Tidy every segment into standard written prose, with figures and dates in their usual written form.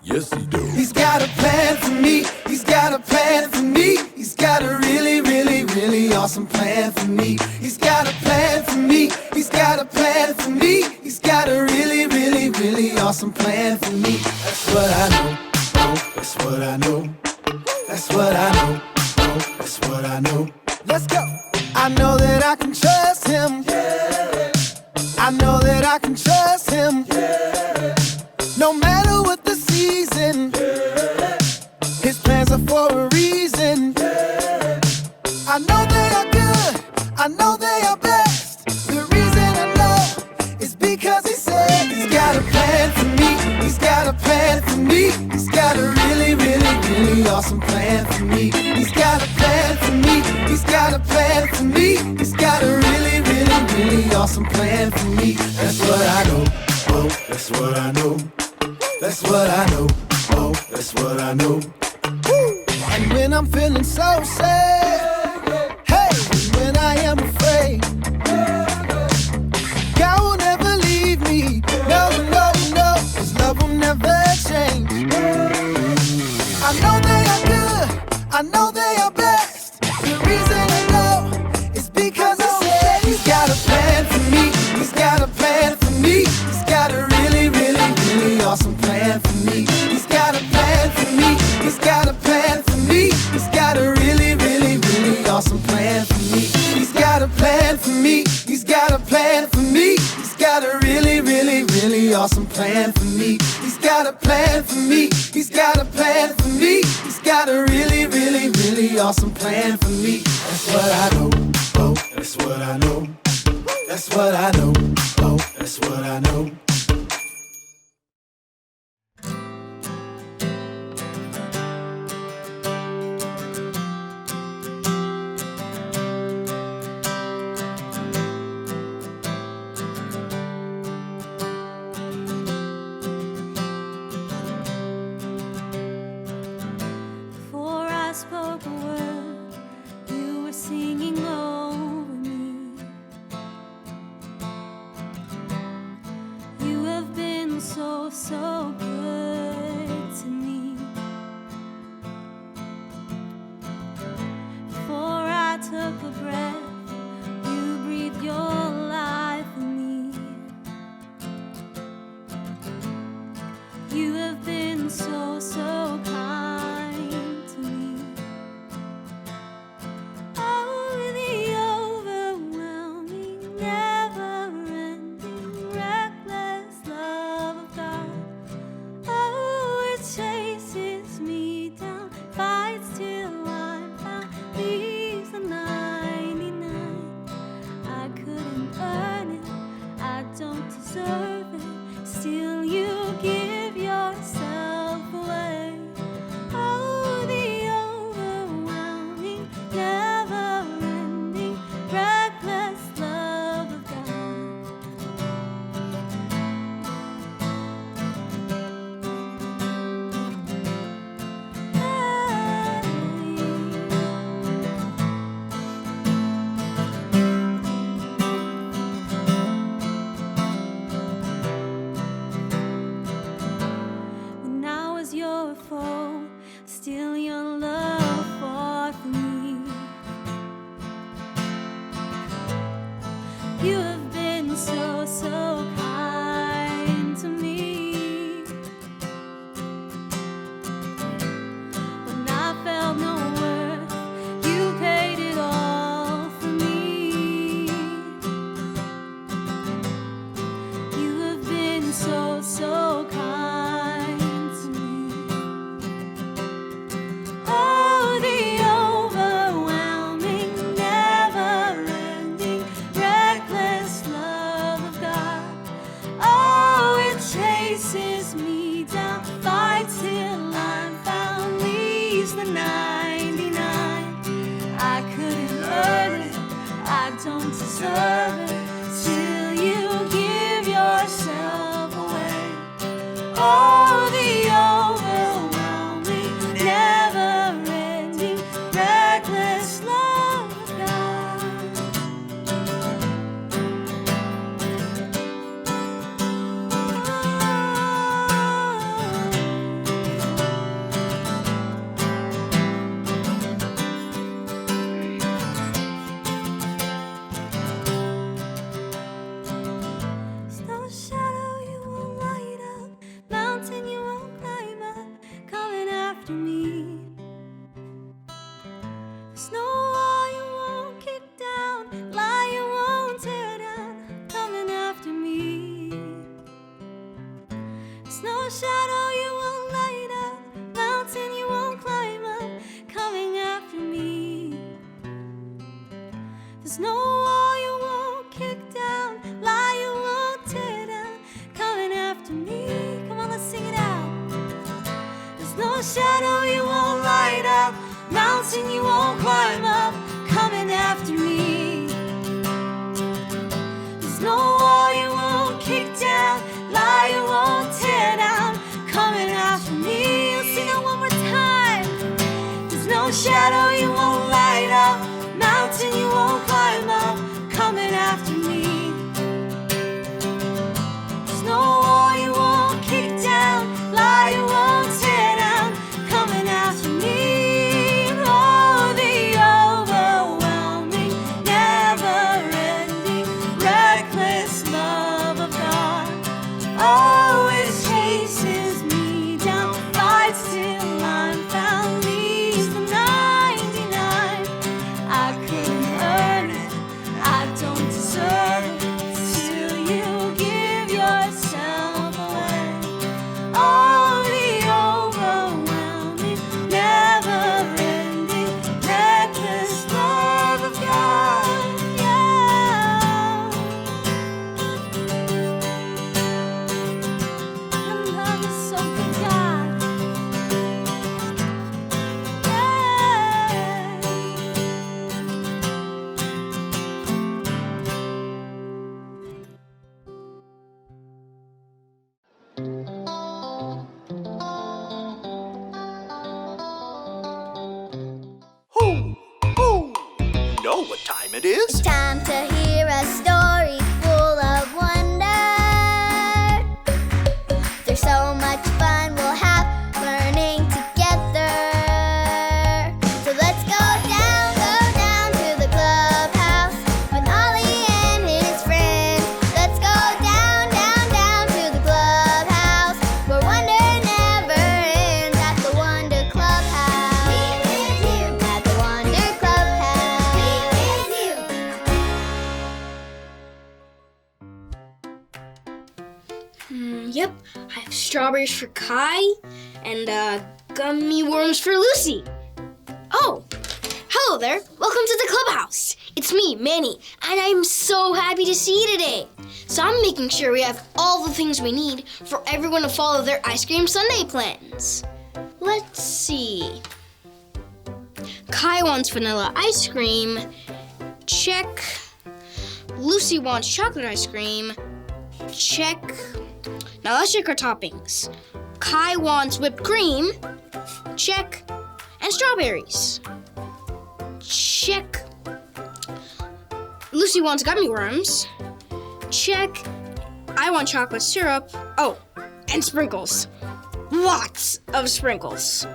Yes, he do. He's got a plan for me. He's got a plan for me. He's got a really, really, really awesome plan for me. He's got a plan for me. He's got a plan for me. He's got a really, really, really awesome plan for me. That's what I know. Oh, that's what I know. That's what I know. Oh, that's what I know. Let's go. I know that I can trust him. Yeah. I know that I can trust him. Yeah. No matter what the season, yeah. His plans are for a reason. Yeah. I know they are good. I know they are best. The reason I know is because he said he's got a plan for me. He's got a plan for me. He's got a really, really, really awesome plan for me. He's got a plan for me. He's got a plan for me. He's got a really, really, really awesome plan for me. That's what I know. Oh, that's what I know. That's what I know. Oh, that's what I know. And when I'm feeling so sad, hey, when I am afraid, God will never leave me. No, no, no, His love will never change. I know they are good. I know they are best. The reason I know is because He said He's got a plan for me. He's got a plan for me. He's got a really, really, really awesome plan for me. He's got a plan for me. He's got a plan for me. He's got a really, really, really awesome plan for me. He's got a plan for me. He's got a plan for me. He's got a really, really, really awesome plan for me. He's got a plan for me. He's got a plan for me. He's got a really, really, really awesome plan for me. That's what I know. Oh, that's what I know. That's what I know. Oh, that's what I know. Before I spoke a word, you were singing over me. You have been so, so good to me. Before I took a breath, you breathed your life in me. You have been so, so kind to me. Oh, the overwhelming, never-ending, reckless love of God. Oh, it chases me down, fights till I'm found, leaves the 99. I couldn't earn it, I don't deserve it, still you give yourself away. Oh, the overwhelming, never-ending, reckless love of God. When I was your foe, still your love fought for me. You have been so, so kind to me. When I felt no worth, you paid it all for me. You have been so, so kind to me. Oh, the overwhelming, never-ending, reckless love of God. Oh, it chases me down, fights till I'm found, leaves the 99. I couldn't earn it, I don't deserve it, still you give yourself away. Oh, the overwhelming, never-ending, reckless love of God. Oh, no shadow you won't light up, mountain you won't climb up, coming after me. There's no wall you won't kick down, lie you won't tear down, coming after me. Come on, let's sing it out. There's no shadow you won't light up, mountain you won't climb up, coming after me. There's no wall you won't kick down, lie you won't tear down, coming after me. Let's sing it one more time. There's no shadow you won't light up, mountain you won't climb up, coming after me. There's no wall you won't kick down, lie you won't tear down, coming after me. Oh, the overwhelming, never-ending, reckless love of God always chases me down, fights till I'm found, leaves the 99. I couldn't earn it, I don't deserve it, till you give yourself away. Oh, the overwhelming, never-ending, reckless love of God, yeah. Your love is so good, God, yeah. Ho, ho! You know what time it is? Time to hear a story full of wonder. There's so much fun we'll have learning together. So let's go down to the clubhouse with Ollie and his friends. Let's go down to the clubhouse where wonder never ends at the Wonder Clubhouse. We with you at the Wonder Clubhouse. We with you. Yep, I have strawberries for Kai and gummy worms for Lucy. Oh, hello there. Welcome to the clubhouse. It's me, Manny, and I'm so happy to see you today. So I'm making sure we have all the things we need for everyone to follow their ice cream sundae plans. Let's see. Kai wants vanilla ice cream. Check. Lucy wants chocolate ice cream. Check. Now let's check our toppings. Kai wants whipped cream. Check. And strawberries. Check. Lucy wants gummy worms. Check. I want chocolate syrup. Oh, and sprinkles. Lots of sprinkles.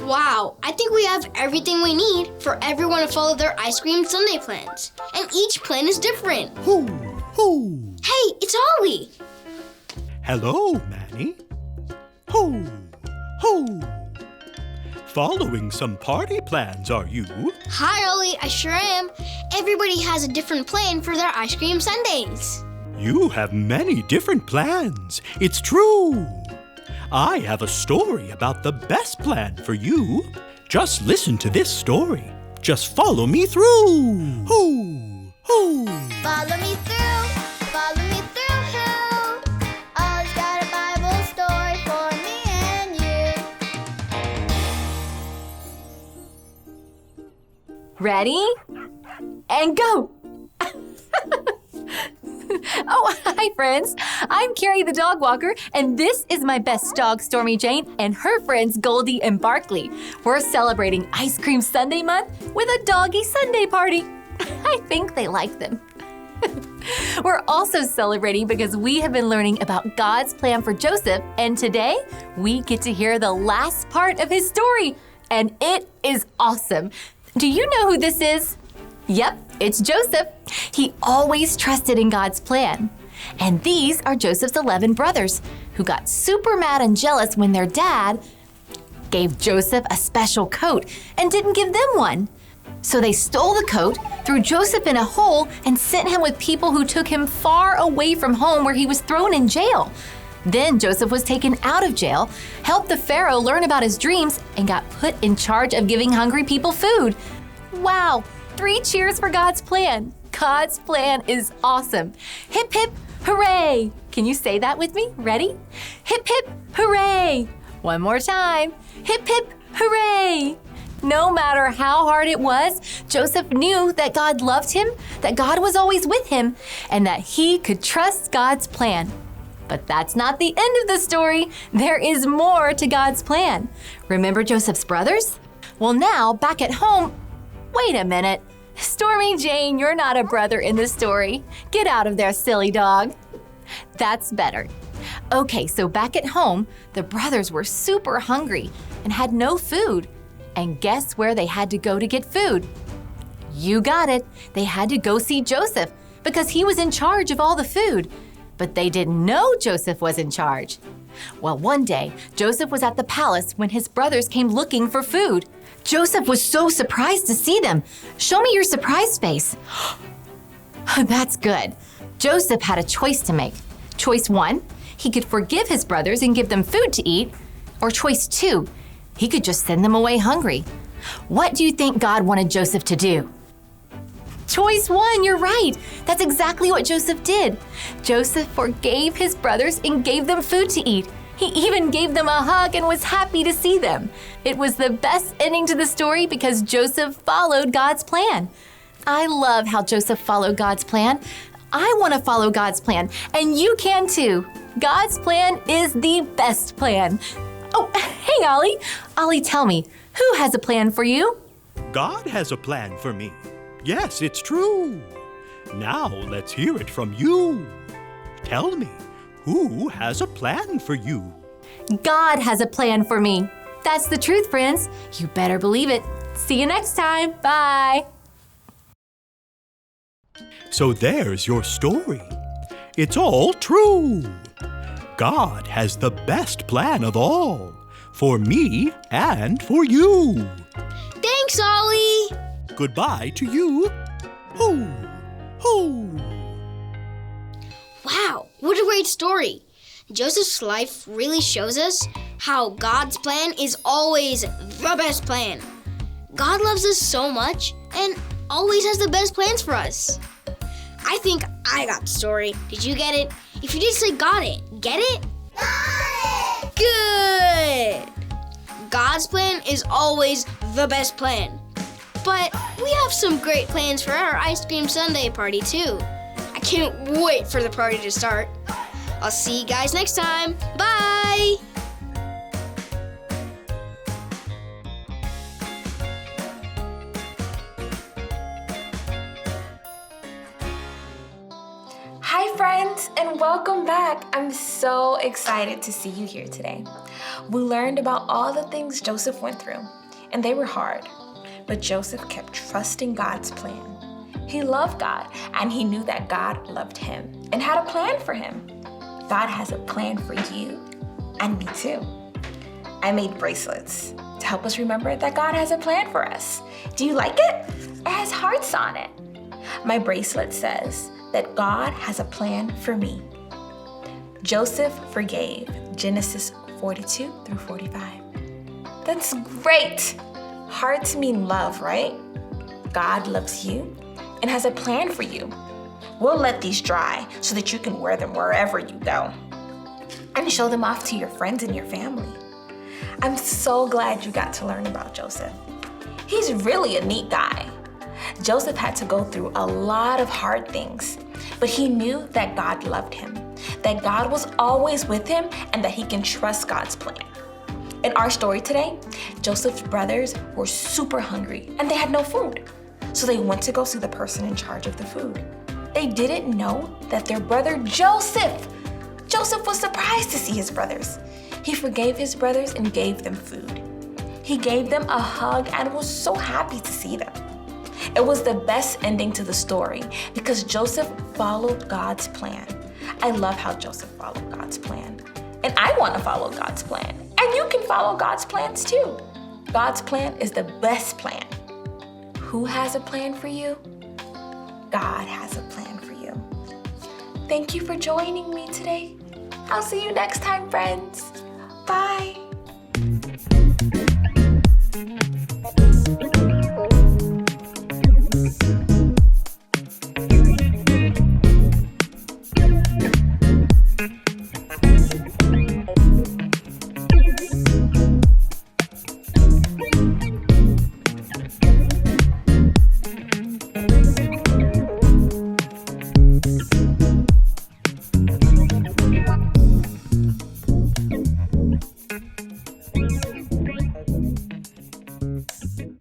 Wow, I think we have everything we need for everyone to follow their ice cream sundae plans. And each plan is different. Ho, ho! Hey, it's Ollie. Hello, Manny. Ho, ho! Following some party plans, are you? Hi, Ollie, I sure am. Everybody has a different plan for their ice cream sundaes. You have many different plans. It's true. I have a story about the best plan for you. Just listen to this story. Just follow me through. Ho, ho! Follow me through, follow me through. Ollie's got a Bible story for me and you. Ready? And go! Oh, hi, friends. I'm Carrie the dog walker, and this is my best dog, Stormy Jane, and her friends, Goldie and Barkley. We're celebrating Ice Cream Sunday Month with a doggy Sunday party. I think they like them. We're also celebrating because we have been learning about God's plan for Joseph, and today we get to hear the last part of his story, and it is awesome. Do you know who this is? Yep, it's Joseph. He always trusted in God's plan. And these are Joseph's 11 brothers who got super mad and jealous when their dad gave Joseph a special coat and didn't give them one. So they stole the coat, threw Joseph in a hole, and sent him with people who took him far away from home where he was thrown in jail. Then Joseph was taken out of jail, helped the Pharaoh learn about his dreams, and got put in charge of giving hungry people food. Wow, 3 cheers for God's plan. God's plan is awesome. Hip, hip, hooray. Can you say that with me? Ready? Hip, hip, hooray. One more time. Hip, hip, hooray. No matter how hard it was, Joseph knew that God loved him, that God was always with him, and that he could trust God's plan. But that's not the end of the story. There is more to God's plan. Remember Joseph's brothers? Well, now, back at home, wait a minute. Stormy Jane, you're not a brother in the story. Get out of there, silly dog. That's better. Okay, so back at home, the brothers were super hungry and had no food. And guess where they had to go to get food? You got it. They had to go see Joseph because he was in charge of all the food. But they didn't know Joseph was in charge. Well, one day, Joseph was at the palace when his brothers came looking for food. Joseph was so surprised to see them. Show me your surprised face. That's good. Joseph had a choice to make. Choice 1, he could forgive his brothers and give them food to eat. Or choice 2, he could just send them away hungry. What do you think God wanted Joseph to do? Choice 1, you're right. That's exactly what Joseph did. Joseph forgave his brothers and gave them food to eat. He even gave them a hug and was happy to see them. It was the best ending to the story because Joseph followed God's plan. I love how Joseph followed God's plan. I want to follow God's plan, and you can too. God's plan is the best plan. Oh, hey, Ollie. Ollie, tell me, who has a plan for you? God has a plan for me. Yes, it's true. Now let's hear it from you. Tell me, who has a plan for you? God has a plan for me. That's the truth, friends. You better believe it. See you next time. Bye. So there's your story. It's all true. God has the best plan of all, for me and for you. Thanks, Ollie. Goodbye to you. Hoo, hoo. Wow, what a great story. Joseph's life really shows us how God's plan is always the best plan. God loves us so much and always has the best plans for us. I think I got the story. Did you get it? If you did, say got it. Get it? Got it! Good! God's plan is always the best plan. But we have some great plans for our ice cream sundae party too. I can't wait for the party to start. I'll see you guys next time. Bye! Hi friends, and welcome back. I'm so excited to see you here today. We learned about all the things Joseph went through, and they were hard. But Joseph kept trusting God's plan. He loved God, and he knew that God loved him and had a plan for him. God has a plan for you and me too. I made bracelets to help us remember that God has a plan for us. Do you like it? It has hearts on it. My bracelet says that God has a plan for me. Joseph forgave, Genesis 42 through 45. That's great. Hearts mean love, right? God loves you and has a plan for you. We'll let these dry so that you can wear them wherever you go and show them off to your friends and your family. I'm so glad you got to learn about Joseph. He's really a neat guy. Joseph had to go through a lot of hard things, but he knew that God loved him, that God was always with him, and that he can trust God's plan. In our story today, Joseph's brothers were super hungry and they had no food. So they went to go see the person in charge of the food. They didn't know that their brother Joseph was surprised to see his brothers. He forgave his brothers and gave them food. He gave them a hug and was so happy to see them. It was the best ending to the story because Joseph followed God's plan. I love how Joseph followed God's plan. And I want to follow God's plan. And you can follow God's plans too. God's plan is the best plan. Who has a plan for you? God has a plan for you. Thank you for joining me today. I'll see you next time, friends.